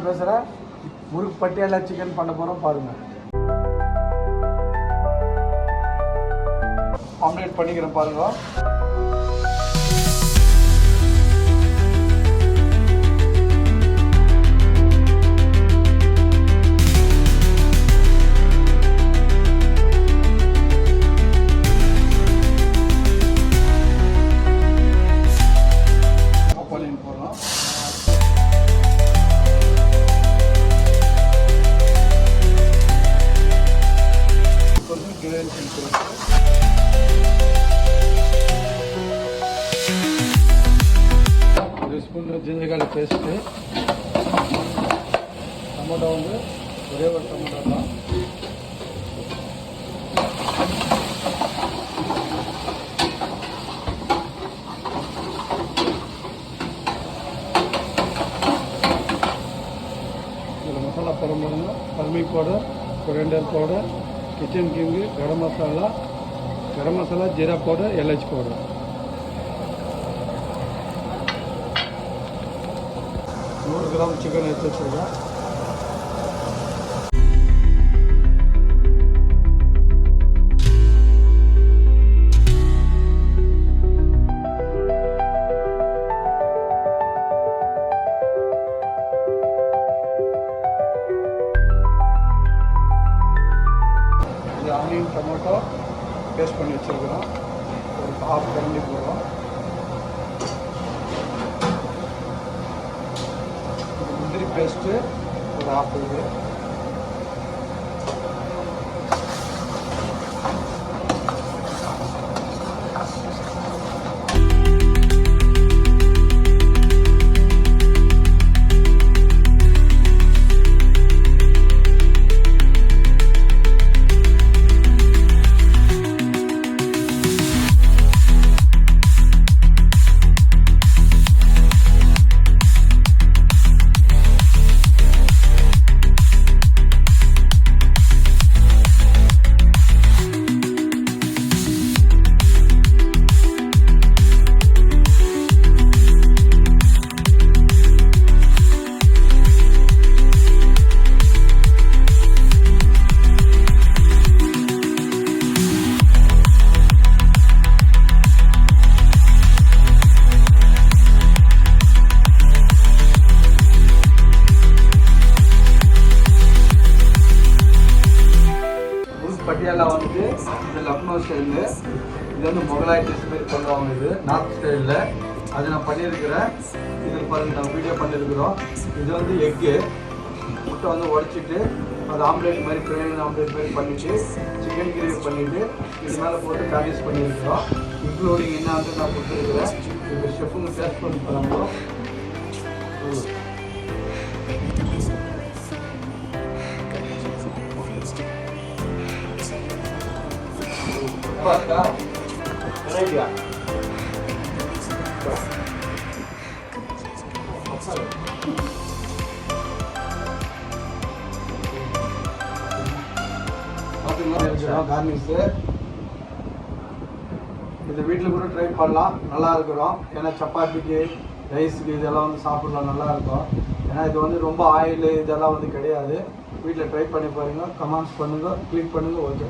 பேசுகிறேன். முறுக்கு பட்டியாலா சிக்கன் பண்ண போகிறோம் பாருங்கள். ஆம்லேட் பண்ணிக்கிறேன் பாருங்க. ஒரு spoon ginger garlic paste, tomato வந்து ஒரே ஒரு டொமேட்டோ தான், இதில் மசாலா போடும்போது பர்மிக் powder, coriander powder, kitchen king, garam masala, jeera powder, எல்ஹெச் பவுடர். 100 கிராம் சிக்கன் எடுத்து வச்சுருக்கேன். இது ஆனியன் டொமேட்டோ பேஸ்ட் பண்ணி வச்சுருக்கிறோம். ஒரு 1/2 கரண்டி போடுறோம். முந்திரி பேஸ்ட்டு ஒரு 1/2 இது. பட்டியாலா வந்து இது லக்னோ ஸ்டைலு, இது வந்து முகலாய் டிஷ் மாரி பண்ணுவாங்க. இது நார்த் ஸ்டைலில் அது நான் பண்ணியிருக்கிறேன். இதில் பாருங்கள், நான் வீடியோ பண்ணியிருக்கிறோம். இது வந்து எக்கு முட்டை வந்து உடச்சிட்டு அது ஆம்லேட் மாதிரி பிரியாணி ஆம்லேட் மாதிரி பண்ணிவிட்டு சிக்கன் கிரேவி பண்ணிவிட்டு இது மேலே போட்டு கார்னிஷ் பண்ணியிருக்கிறோம். இன்க்ளூடிங் என்ன வந்து நான் கொடுத்துருக்குறேன். இப்போ ஷெஃபுங்க டேஸ்ட் பண்ணி போகிறாங்களோ. ஐடியா கார்னிஷு இது வீட்டில் கூட ட்ரை பண்ணலாம், நல்லா இருக்கிறோம். ஏன்னா சப்பாத்திக்கு ரைஸுக்கு இதெல்லாம் வந்து சாப்பிடலாம், நல்லா இருக்கும். ஏன்னா இது வந்து ரொம்ப ஆயில் இதெல்லாம் வந்து கிடையாது. வீட்டில் ட்ரை பண்ணி பாருங்கள், கமெண்ட்ஸ் பண்ணுங்கள், கிளிக் பண்ணுங்கள். ஓகே.